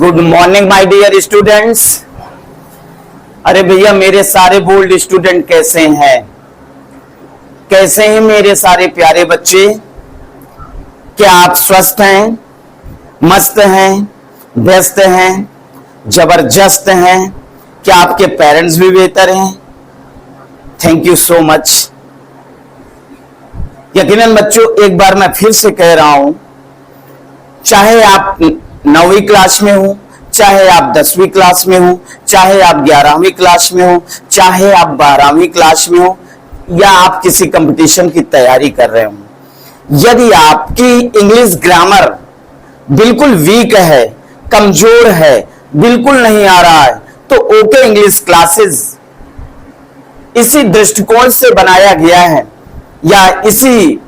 Good morning my dear students. अरे भैया मेरे सारे बोल्ड स्टूडेंट कैसे हैं? कैसे हैं मेरे सारे प्यारे बच्चे? क्या आप स्वस्थ हैं, मस्त हैं, व्यस्त हैं, जबरदस्त हैं? क्या आपके पेरेंट्स भी बेहतर हैं? Thank you so much. यकीनन बच्चों एक बार मैं फिर से कह रहा हूं, चाहे आप 9वीं क्लास में हो, चाहे आप 10वीं क्लास में हो, चाहे आप 11वीं क्लास में हो, चाहे आप 12वीं क्लास में हो, या आप किसी कंपटीशन की तैयारी कर रहे हो, यदि आपकी इंग्लिश ग्रामर बिल्कुल वीक है, कमजोर है, बिल्कुल नहीं आ रहा है, तो ओके इंग्लिश क्लासेस इसी दृष्टिकोण से बनाया गया है, या इसी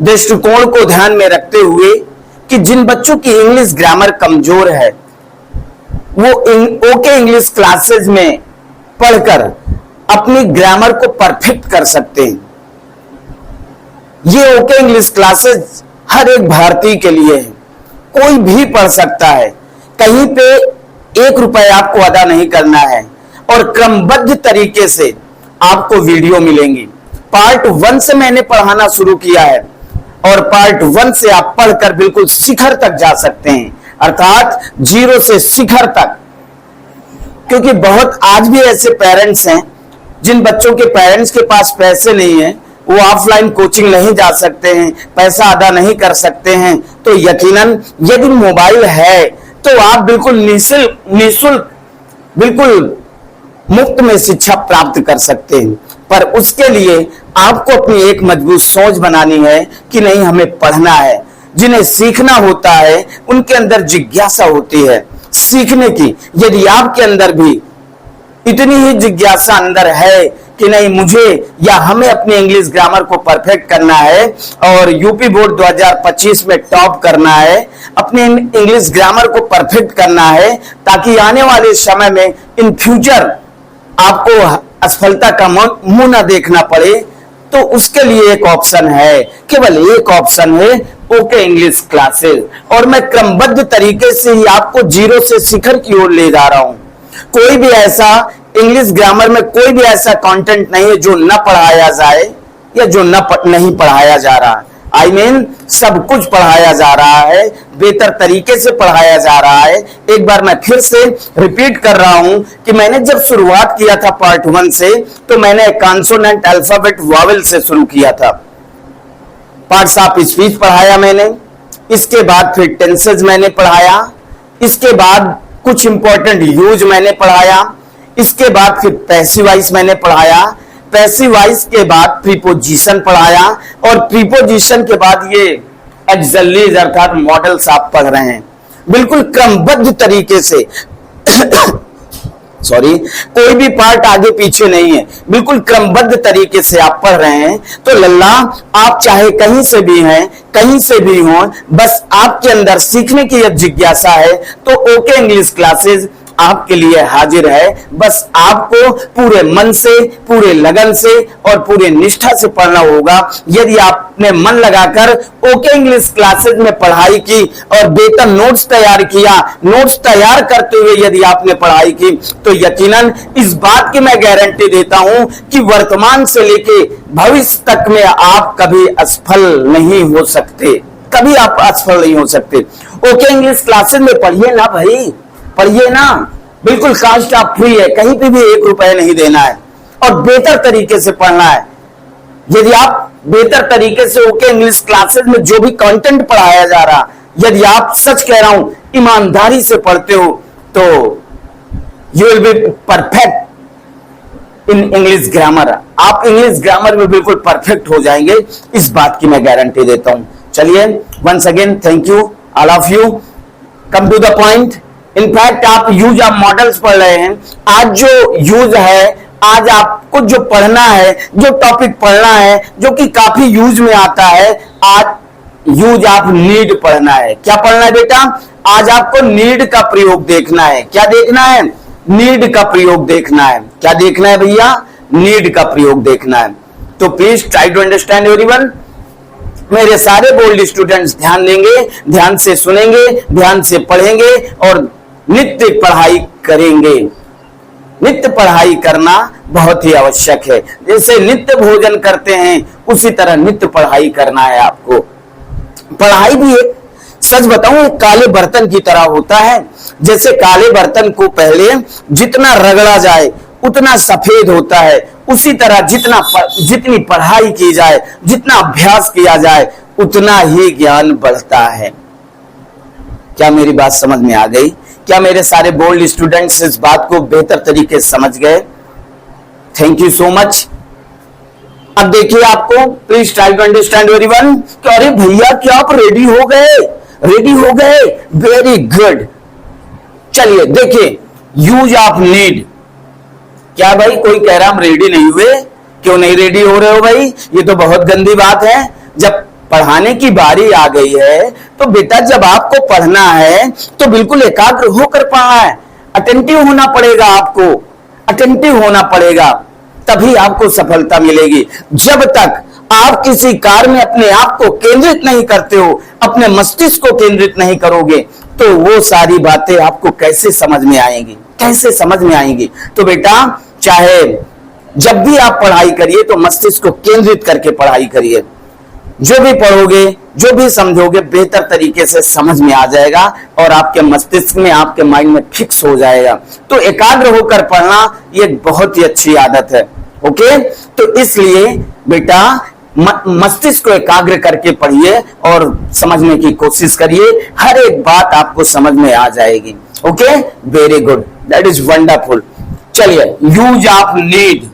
दृष्टिकोण को ध्यान में रखते हुए कि जिन बच्चों की इंग्लिश ग्रामर कमजोर है वो ओके इंग्लिश क्लासेस में पढ़कर अपनी ग्रामर को परफेक्ट कर सकते हैं। ये ओके इंग्लिश क्लासेस हर एक भारतीय के लिए है, कोई भी पढ़ सकता है, कहीं पे 1 रुपया आपको अदा नहीं करना है और क्रमबद्ध तरीके से आपको वीडियो मिलेंगी। पार्ट 1 से मैंने पढ़ाना शुरू किया है और पार्ट 1 से आप पढ़कर बिल्कुल शिखर तक जा सकते हैं, अर्थात 0 से शिखर तक। क्योंकि बहुत आज भी ऐसे पेरेंट्स हैं जिन बच्चों के पेरेंट्स के पास पैसे नहीं है, वो ऑफलाइन कोचिंग नहीं जा सकते हैं, पैसा अदा नहीं कर सकते हैं, तो यकीनन यदि मोबाइल है तो आप बिल्कुल निःशुल्क बिल्कुल मुफ्त में शिक्षा प्राप्त कर सकते हैं। पर उसके लिए आपको अपनी एक मजबूत सोच बनानी है कि नहीं, हमें पढ़ना है। जिन्हें सीखना होता है उनके अंदर जिज्ञासा होती है सीखने की। यदि आपके अंदर भी इतनी ही जिज्ञासा अंदर है कि नहीं, मुझे या हमें अपनी इंग्लिश ग्रामर को परफेक्ट करना है और यूपी बोर्ड 2025 में टॉप करना है, अपनी इंग्लिश ग्रामर को परफेक्ट करना है, ताकि आने वाले समय में इन फ्यूचर आपको असफलता का मुंह ना देखना पड़े, तो उसके लिए एक ऑप्शन है, केवल एक ऑप्शन है, ओके इंग्लिश क्लासेस। और मैं क्रमबद्ध तरीके से ही आपको 0 से शिखर की ओर ले जा रहा हूं। कोई भी ऐसा इंग्लिश ग्रामर में कोई भी ऐसा कंटेंट नहीं है जो न पढ़ाया जाए या जो नहीं पढ़ाया जा रहा। आई मीन सब कुछ पढ़ाया जा रहा है, बेहतर तरीके से पढ़ाया जा रहा है। एक बार मैं फिर से रिपीट कर रहा हूं कि मैंने जब शुरुआत किया था पार्ट 1 से, तो मैंने कॉन्सोनेंट अल्फाबेट वॉवेल से शुरू किया था। पार्ट्स ऑफ स्पीच पढ़ाया मैंने, इसके बाद फिर टेंसेज मैंने पढ़ाया, इसके बाद कुछ इंपॉर्टेंट यूज मैंने पढ़ाया, इसके बाद फिर पैसिव वॉइस मैंने पढ़ाया, पैसिव वॉइस के बाद प्रीपोजिशन पढ़ाया, और प्रीपोजिशन के बाद ये एक्सलेज अर्थात मॉडल्स आप पढ़ रहे हैं बिल्कुल क्रमबद्ध तरीके से। सॉरी, कोई भी पार्ट आगे पीछे नहीं है, बिल्कुल क्रमबद्ध तरीके से आप पढ़ रहे हैं। तो लल्ला, आप चाहे कहीं से भी हैं, कहीं से भी हों, बस आपके अंदर सीखने की यह जिज्ञासा है, तो ओके इंग्लिश क्लासेस आपके लिए हाजिर है। बस आपको पूरे मन से, पूरे लगन से और पूरे निष्ठा से पढ़ना होगा। यदि आपने मन लगाकर ओके इंग्लिश क्लासेस में पढ़ाई की और बेहतर नोट्स तैयार किया, नोट्स तैयार करते हुए यदि आपने पढ़ाई की, तो यकीनन इस बात की मैं गारंटी देता हूं कि वर्तमान से लेके भविष्य तक में आप कभी असफल नहीं हो सकते, कभी आप असफल नहीं हो सकते। ओके इंग्लिश क्लासेस में पढ़िए ना भाई, पढ़िए ना, बिल्कुल कास्ट ऑफ फ्री है, कहीं पे भी 1 रुपया नहीं देना है और बेहतर तरीके से पढ़ना है। यदि आप बेहतर तरीके से ओके इंग्लिश क्लासेस में जो भी कंटेंट पढ़ाया जा रहा, यदि आप सच कह रहा हूं ईमानदारी से पढ़ते हो, तो you will be perfect in English grammar. आप इंग्लिश ग्रामर में बिल्कुल परफेक्ट हो जाएंगे, इस बात की मैं गारंटी देता हूं। चलिए, once again thank you all of you. Come to the point. In fact आप यूज ऑफ मॉडल्स पढ़ रहे हैं। आज जो यूज है, आज आपको जो पढ़ना है, जो टॉपिक पढ़ना है, जो कि काफी यूज में आता है, आज यूज ऑफ नीड पढ़ना है। क्या पढ़ना है बेटा? आज आपको नीड का प्रयोग देखना है। क्या देखना है? नीड का प्रयोग देखना है। क्या देखना है भैया? नीड का प्रयोग देखना है। तो please try to understand everyone. मेरे सारे बोल्ड स्टूडेंट्स ध्यान देंगे, ध्यान से सुनेंगे, ध्यान से पढ़ेंगे और नित्य पढ़ाई करेंगे। नित्य पढ़ाई करना बहुत ही आवश्यक है। जैसे नित्य भोजन करते हैं उसी तरह नित्य पढ़ाई करना है आपको। पढ़ाई भी एक, सच बताऊं, एक काले बर्तन की तरह होता है। जैसे काले बर्तन को पहले जितना रगड़ा जाए उतना सफेद होता है, उसी तरह जितनी पढ़ाई की जाए, जितना अभ्यास किया जाए, उतना ही ज्ञान बढ़ता है। क्या मेरी बात समझ में आ गई? क्या मेरे सारे बोल्ड स्टूडेंट्स इस बात को बेहतर तरीके से समझ गए? Thank you so much. अब देखिए, आपको please try to understand everyone. अरे भैया, क्या आप रेडी हो गए? रेडी हो गए? Very good. चलिए देखिए, यूज ऑफ नीड। क्या भाई, कोई कह रहा हम रेडी नहीं हुए? क्यों नहीं रेडी हो रहे हो भाई? ये तो बहुत गंदी बात है। जब पढ़ाने की बारी आ गई है तो बेटा, जब आपको पढ़ना है तो बिल्कुल एकाग्र होकर पढ़ना है। अटेंटिव होना पड़ेगा, आपको अटेंटिव होना पड़ेगा, तभी आपको सफलता मिलेगी। जब तक आप किसी कार्य में अपने आप को केंद्रित नहीं करते हो, अपने मस्तिष्क को केंद्रित नहीं करोगे, तो वो सारी बातें आपको कैसे समझ में आएंगी? कैसे समझ में आएंगी? तो बेटा, चाहे जब भी आप पढ़ाई करिए तो मस्तिष्क को केंद्रित करके पढ़ाई करिए। जो भी पढ़ोगे, जो भी समझोगे, बेहतर तरीके से समझ में आ जाएगा और आपके मस्तिष्क में, आपके माइंड में फिक्स हो जाएगा। तो एकाग्र होकर पढ़ना ये बहुत ही अच्छी आदत है। ओके, तो इसलिए बेटा मस्तिष्क को एकाग्र करके पढ़िए और समझने की कोशिश करिए। हर एक बात आपको समझ में आ जाएगी। Okay, very good, that is wonderful. चलिए, यूज ऑफ नीड।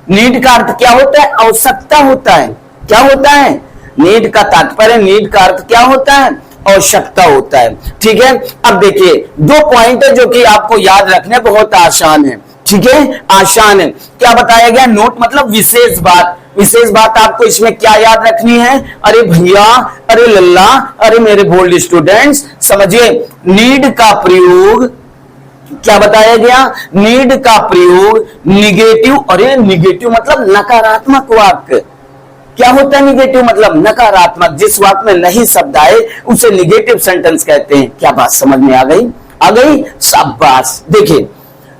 नीड का अर्थ क्या होता है? आवश्यकता होता है। क्या होता है? नीड का तात्पर्य, नीड का अर्थ क्या होता है? आवश्यकता होता है। ठीक है, अब देखिए, दो पॉइंट है जो कि आपको याद रखने बहुत आसान है। ठीक है, आसान है। क्या बताया गया? नोट मतलब विशेष बात। विशेष बात आपको इसमें क्या याद रखनी है? अरे भैया, अरे लल्ला, अरे मेरे बोल्ड स्टूडेंट्स, समझिए, नीड का प्रयोग, क्या बताया गया? नीड का प्रयोग निगेटिव, अरे निगेटिव मतलब नकारात्मक वाक्य। क्या होता है निगेटिव मतलब? नकारात्मक। जिस वाक्य में नहीं शब्द आए उसे निगेटिव सेंटेंस कहते हैं। क्या बात समझ में आ गई? आ गई, शाबाश। देखिए,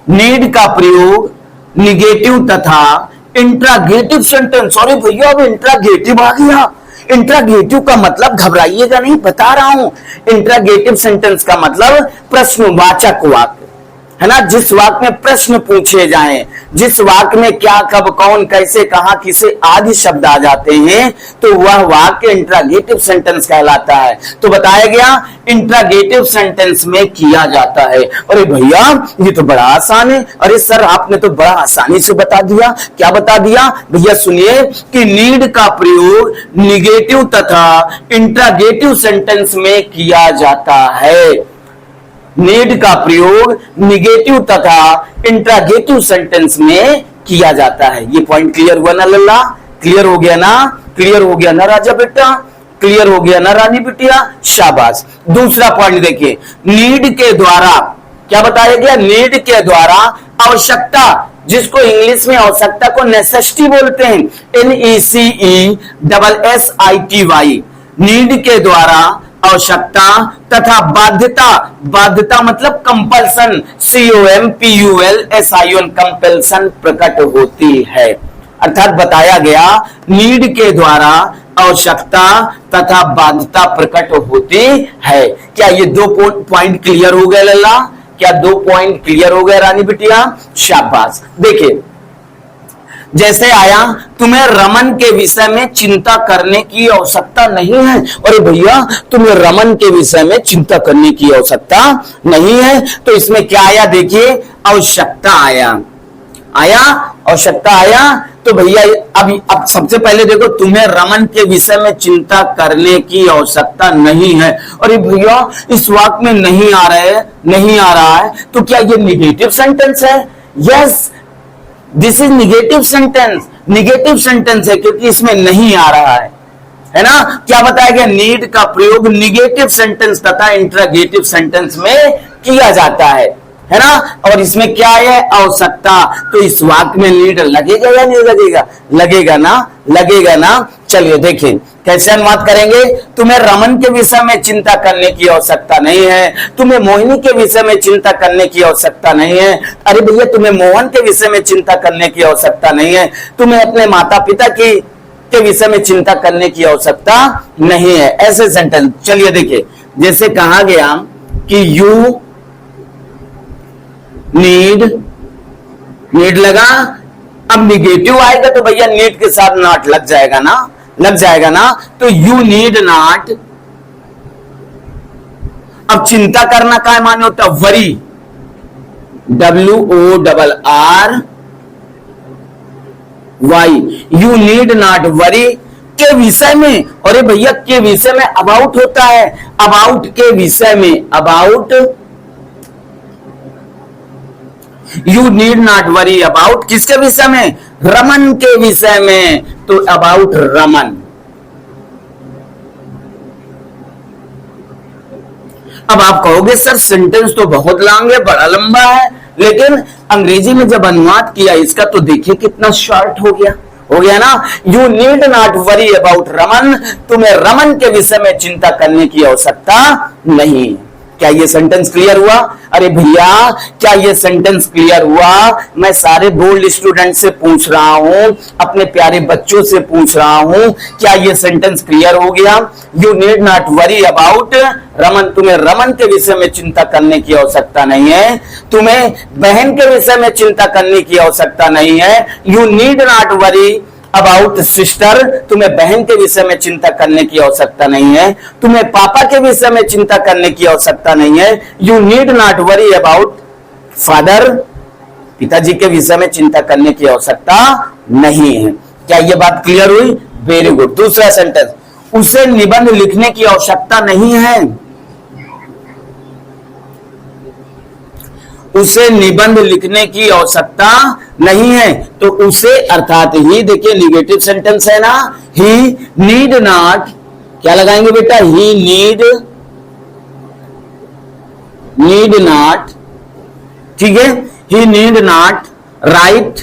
नीड का प्रयोग निगेटिव तथा इंट्रागेटिव सेंटेंस। अरे भैया, अब इंट्रागेटिव आ गया। इंट्रागेटिव का मतलब, घबराइएगा नहीं, बता रहा हूं। इंट्रागेटिव सेंटेंस का मतलब प्रश्नवाचक वाक्य है ना। जिस वाक्य में प्रश्न पूछे जाएं, जिस वाक्य में क्या, कब, कौन, कैसे, कहां, किसे आदि शब्द आ जाते हैं, तो वह वाक्य इंट्रागेटिव सेंटेंस कहलाता है। तो बताया गया इंट्रागेटिव सेंटेंस में किया जाता है। अरे भैया, ये तो बड़ा आसान है। अरे सर, आपने तो बड़ा आसानी से बता दिया। क्या बता दिया भैया? सुनिए कि नीड का प्रयोग निगेटिव तथा इंट्रागेटिव सेंटेंस में किया जाता है। नीड का प्रयोग निगेटिव तथा इंट्रागेटिव सेंटेंस में किया जाता है। ये पॉइंट क्लियर हुआ ना लल्ला? क्लियर हो गया ना? क्लियर हो गया ना राजा बेटा? क्लियर हो गया ना रानी बिटिया? शाबाश। दूसरा पॉइंट देखिए, नीड के द्वारा, क्या बताया गया? नीड के द्वारा आवश्यकता, जिसको इंग्लिश में आवश्यकता को नेसेसिटी बोलते हैं, NECESSITY। नीड के द्वारा आवश्यकता तथा बाध्यता, बाध्यता मतलब कंपल्सन, COMPULSION, कंपल्सन प्रकट होती है। अर्थात बताया गया नीड के द्वारा आवश्यकता तथा बाध्यता प्रकट होती है। क्या ये दो पॉइंट क्लियर हो गए लल्ला? क्या दो पॉइंट क्लियर हो गए रानी बिटिया? शाबाश। देखिए, जैसे आया, तुम्हें रमन के विषय में चिंता करने की आवश्यकता नहीं है। अरे भैया, तुम्हें रमन के विषय में चिंता करने की आवश्यकता नहीं है। तो इसमें क्या आया? देखिए, आवश्यकता आया। आया, आवश्यकता आया। तो भैया अब सबसे पहले देखो, तुम्हें रमन के विषय में चिंता करने की आवश्यकता नहीं है। अरे भैया, इस वाक्य में नहीं आ रहा है, नहीं आ रहा है, तो क्या ये निगेटिव सेंटेंस है? Yes, this is negative sentence. Negative sentence है क्योंकि इसमें नहीं आ रहा है ना। क्या बताया गया? नीड का प्रयोग निगेटिव सेंटेंस तथा इंट्रागेटिव सेंटेंस में किया जाता है ना। और इसमें क्या है? आवश्यकता। तो इस वाक्य में नीड लगेगा या नहीं लगेगा? लगेगा ना, लगेगा ना। चलिए देखिए, कैसे अनुवाद करेंगे? तुम्हें रमन के विषय में चिंता करने की आवश्यकता नहीं है, तुम्हें मोहिनी के विषय में चिंता करने की आवश्यकता नहीं है। अरे भैया तुम्हें मोहन के विषय में चिंता करने की आवश्यकता नहीं है, तुम्हें अपने माता पिता के विषय में चिंता करने की आवश्यकता नहीं है। ऐसे सेंटेंस, चलिए देखिए, जैसे कहा गया कि यू नीड लगा, अब निगेटिव आएगा तो भैया नीड के साथ नॉट लग जाएगा ना, तो यू नीड नॉट। अब चिंता करना क्या माने होता? Worry, WORRY, you need not worry के विषय में। अरे भैया के विषय में अबाउट होता है, अबाउट के विषय में, about, you need not worry about किसके विषय में? रमन के विषय में, तो अबाउट रमन। अब आप कहोगे सर सेंटेंस तो बहुत लॉन्ग है, बड़ा लंबा है, लेकिन अंग्रेजी में जब अनुवाद किया इसका तो देखिए कितना शॉर्ट हो गया ना। You need not worry about Raman, तुम्हें रमन के विषय में चिंता करने की आवश्यकता नहीं। क्या ये सेंटेंस क्लियर हुआ? अरे भैया क्या ये सेंटेंस क्लियर हुआ? मैं सारे बोल्ड स्टूडेंट से पूछ रहा हूं, अपने प्यारे बच्चों से पूछ रहा हूं, क्या ये सेंटेंस क्लियर हो गया? You need not worry about Raman, तुम्हें रमन के विषय में चिंता करने की आवश्यकता नहीं है, तुम्हें बहन के विषय में चिंता करने की आवश्यकता नहीं है। You need not worry about sister, तुम्हें बहन के विषय में चिंता करने की आवश्यकता नहीं है, तुम्हें पापा के विषय में चिंता करने की आवश्यकता नहीं है। You need not worry about father, पिताजी के विषय में चिंता करने की आवश्यकता नहीं है। क्या ये बात क्लियर हुई? Very good. दूसरा सेंटेंस, उसे निबंध लिखने की आवश्यकता नहीं है, उसे निबंध लिखने की आवश्यकता नहीं है, तो उसे अर्थात ही, देखिए निगेटिव सेंटेंस है ना, ही नीड नॉट, क्या लगाएंगे बेटा? ही नीड नॉट, ठीक है, ही नीड नॉट राइट,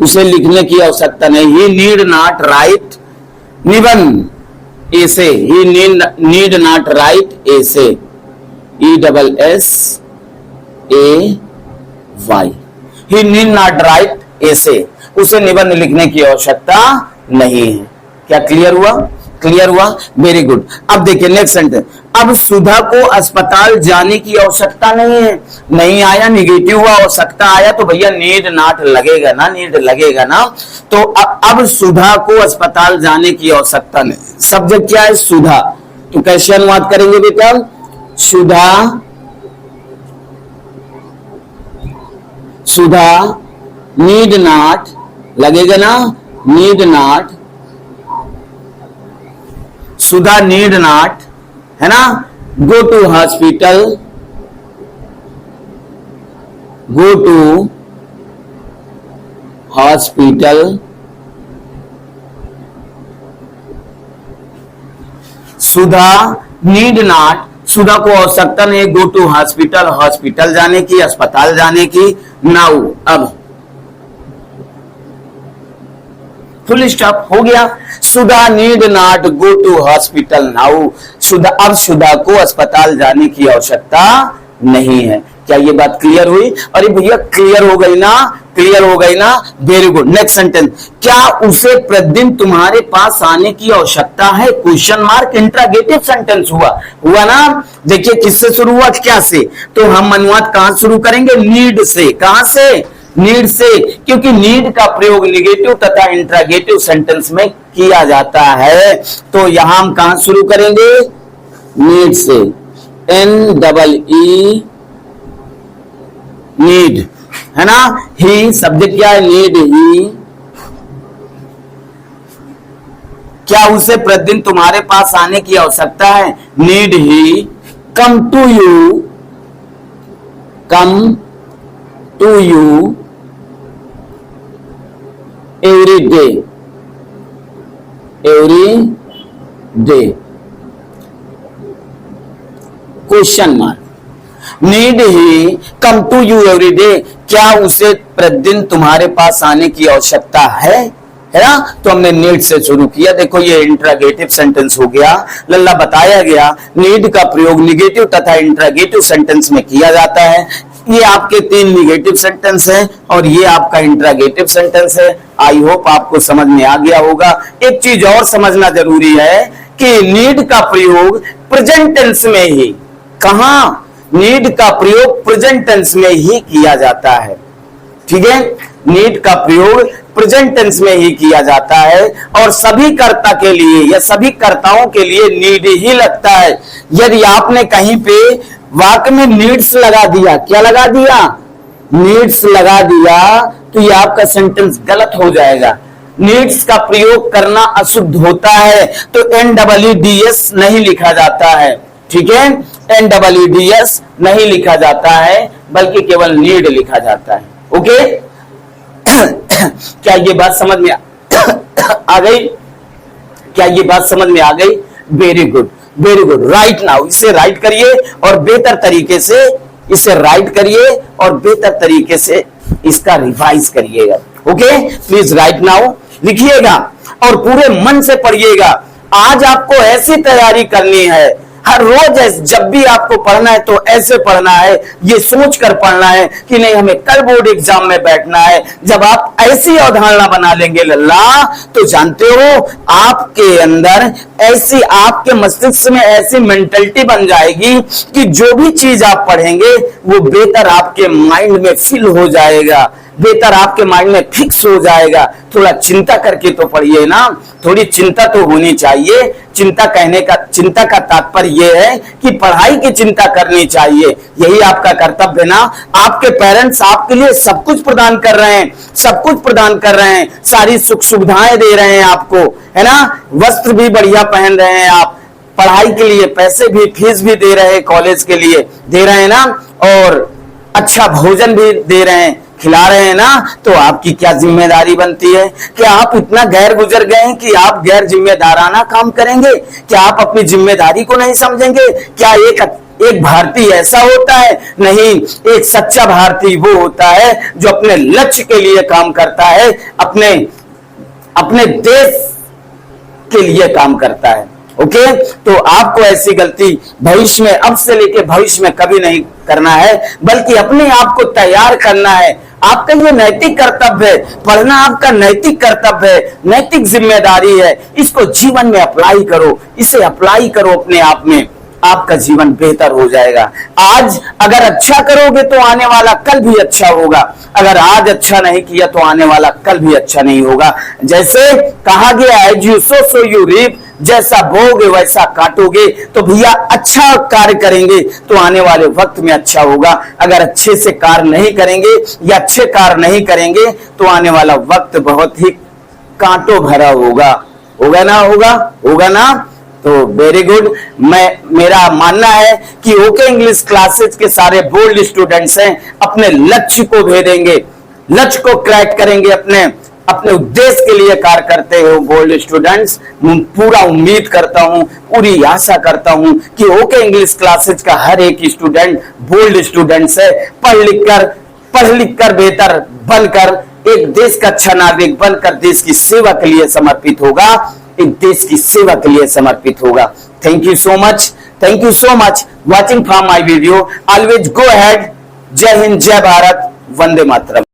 उसे लिखने की आवश्यकता नहीं, ही नीड नॉट राइट निबंध, ऐसे, ही नीड नॉट राइट ऐसे, ESSAY, he need not right ऐसे, उसे निबंध लिखने की आवश्यकता नहीं है। क्या क्लियर हुआ? क्लियर हुआ, वेरी गुड। अब देखिए नेक्स्ट सेंटेंस, अब सुधा को अस्पताल जाने की आवश्यकता नहीं है, नहीं आया, निगेटिव हुआ, आवश्यकता आया तो भैया नीड नॉट लगेगा ना, नीड लगेगा ना। तो अब सुधा को अस्पताल जाने की आवश्यकता नहीं, सब्जेक्ट क्या है? सुधा, तो कैसे अनुवाद करेंगे बेटा? सुधा नीड नॉट लगेगा ना, need not, Sudha need not, है ना, go to hospital, go to hospital, Sudha need not, Sudha को आवश्यकता नहीं गो टू हॉस्पिटल, हॉस्पिटल जाने की, अस्पताल जाने की। नाउ, अब फुल स्टॉप हो गया। Sudha need not go to hospital now, अब सुधा को अस्पताल जाने की आवश्यकता नहीं है। क्या ये बात क्लियर हुई? अरे भैया क्लियर हो गई ना, क्लियर हो गई ना, वेरी गुड। नेक्स्ट सेंटेंस, क्या उसे प्रतिदिन तुम्हारे पास आने की आवश्यकता है? क्वेश्चन मार्क, इंट्रागेटिव सेंटेंस हुआ ना। देखिए किससे शुरू हुआ, क्या से, तो हम अनुवाद कहां शुरू करेंगे? नीड से। कहां से? नीड से, क्योंकि नीड का प्रयोग निगेटिव तथा इंट्रागेटिव सेंटेंस में किया जाता है। तो यहां हम कहां शुरू करेंगे? नीड से, NEE, नीड, है ना। ही सब्जेक्ट क्या है? Need he. क्या उसे प्रतिदिन तुम्हारे पास आने की आवश्यकता है? Need he come to you, come to you every day, every day, question mark. Need he come to you every day, क्या उसे प्रतिदिन तुम्हारे पास आने की आवश्यकता है? है ना। तो हमने नीड से शुरू किया। देखो ये इंट्रोगेटिव सेंटेंस हो गया। लल्ला बताया गया नीड का प्रयोग निगेटिव तथा इंट्रोगेटिव सेंटेंस में किया जाता है। ये आपके 3 निगेटिव सेंटेंस हैं और ये आपका इंट्रोगेटिव सेंटेंस है। आई होप आपको समझ में आ गया होगा। एक चीज और समझना जरूरी है कि नीड का प्रयोग प्रेजेंट टेंस में ही, कहां, नीड का प्रयोग प्रेजेंट टेंस में ही किया जाता है। ठीक है, नीड का प्रयोग प्रेजेंट टेंस में ही किया जाता है और सभी कर्ता के लिए या सभी कर्ताओं के लिए नीड ही लगता है। यदि आपने कहीं पे वाक्य में नीड्स लगा दिया, क्या लगा दिया, नीड्स लगा दिया, तो ये आपका सेंटेंस गलत हो जाएगा। नीड्स का प्रयोग करना अशुद्ध होता है, तो NEEDS नहीं लिखा जाता है। ठीक है, NEEDS नहीं लिखा जाता है बल्कि केवल नीड लिखा जाता है। ओके, क्या ये बात समझ में आ गई? क्या ये बात समझ में आ गई? Very good, very good. Right now इसे राइट करिए और बेहतर तरीके से इसे राइट करिए और बेहतर तरीके से इसका रिवाइज करिएगा। ओके, प्लीज राइट नाउ लिखिएगा और पूरे मन से पढ़िएगा। आज आपको ऐसी तैयारी करनी है, हर रोज जब भी आपको पढ़ना है तो ऐसे पढ़ना है, ये सोच कर पढ़ना है कि नहीं हमें कल बोर्ड एग्जाम में बैठना है। जब आप ऐसी अवधारणा बना लेंगे लल्ला, तो जानते हो आपके अंदर ऐसी, आपके मस्तिष्क में ऐसी मेंटलिटी बन जाएगी कि जो भी चीज आप पढ़ेंगे वो बेहतर आपके माइंड में फिल हो जाएगा, बेहतर आपके माइंड में फिक्स हो जाएगा। थोड़ा चिंता करके तो पढ़िए ना, थोड़ी चिंता तो होनी चाहिए। चिंता का तात्पर्य यह है कि पढ़ाई की चिंता करनी चाहिए। यही आपका कर्तव्य ना। आपके पेरेंट्स आपके लिए सब कुछ प्रदान कर रहे हैं, सब कुछ प्रदान कर रहे हैं, सारी सुख सुविधाएं दे रहे हैं आपको, है ना। वस्त्र भी बढ़िया पहन रहे हैं आप, पढ़ाई के लिए पैसे भी, फीस भी दे रहे हैं, कॉलेज के लिए दे रहे हैं ना, और अच्छा भोजन भी दे रहे हैं, खिला रहे हैं ना। तो आपकी क्या जिम्मेदारी बनती है? क्या आप इतना गैर गुजर गए हैं कि आप गैर जिम्मेदाराना काम करेंगे? क्या आप अपनी जिम्मेदारी को नहीं समझेंगे? क्या एक भारतीय ऐसा होता है? नहीं, एक सच्चा भारतीय वो होता है जो अपने लक्ष्य के लिए काम करता है, अपने देश के लिए काम करता है। ओके, तो आपको ऐसी गलती भविष्य में, अब से लेके भविष्य में कभी नहीं करना है, बल्कि अपने आप को तैयार करना है। आपका ये नैतिक कर्तव्य है, पढ़ना आपका नैतिक कर्तव्य है, नैतिक जिम्मेदारी है। इसको जीवन में अप्लाई करो, इसे अप्लाई करो अपने आप में, आपका जीवन बेहतर हो जाएगा। आज अगर अच्छा करोगे तो आने वाला कल भी अच्छा होगा, अगर आज अच्छा नहीं किया तो आने वाला कल भी अच्छा नहीं होगा। जैसे कहा गया है, as you sow so you reap, जैसा बोओगे वैसा काटोगे। तो भैया अच्छा कार्य करेंगे तो आने वाले वक्त में अच्छा होगा, अगर अच्छे से कार्य नहीं करेंगे या अच्छे कार्य नहीं करेंगे तो आने वाला वक्त बहुत ही कांटों भरा होगा। होगा ना, होगा ना। तो वेरी गुड। मेरा मानना है कि ओके इंग्लिश क्लासेस के सारे बोल्ड स्टूडेंट्स हैं, अपने लक्ष्य को भेदेंगे, लक्ष्य को क्रैक करेंगे, अपने उद्देश्य के लिए कार्य करते हो बोल्ड स्टूडेंट्स। पूरा उम्मीद करता हूं, पूरी आशा करता हूं कि ओके इंग्लिश क्लासेस का हर एक स्टूडेंट बोल्ड स्टूडेंट्स है, पढ़ लिख कर बेहतर बनकर एक देश का अच्छा नागरिक बनकर देश की सेवा के लिए समर्पित होगा, एक देश की सेवा के लिए समर्पित होगा। Thank you so much watching from my video. Always go ahead. जय हिंद, जय भारत, वंदे मातरम।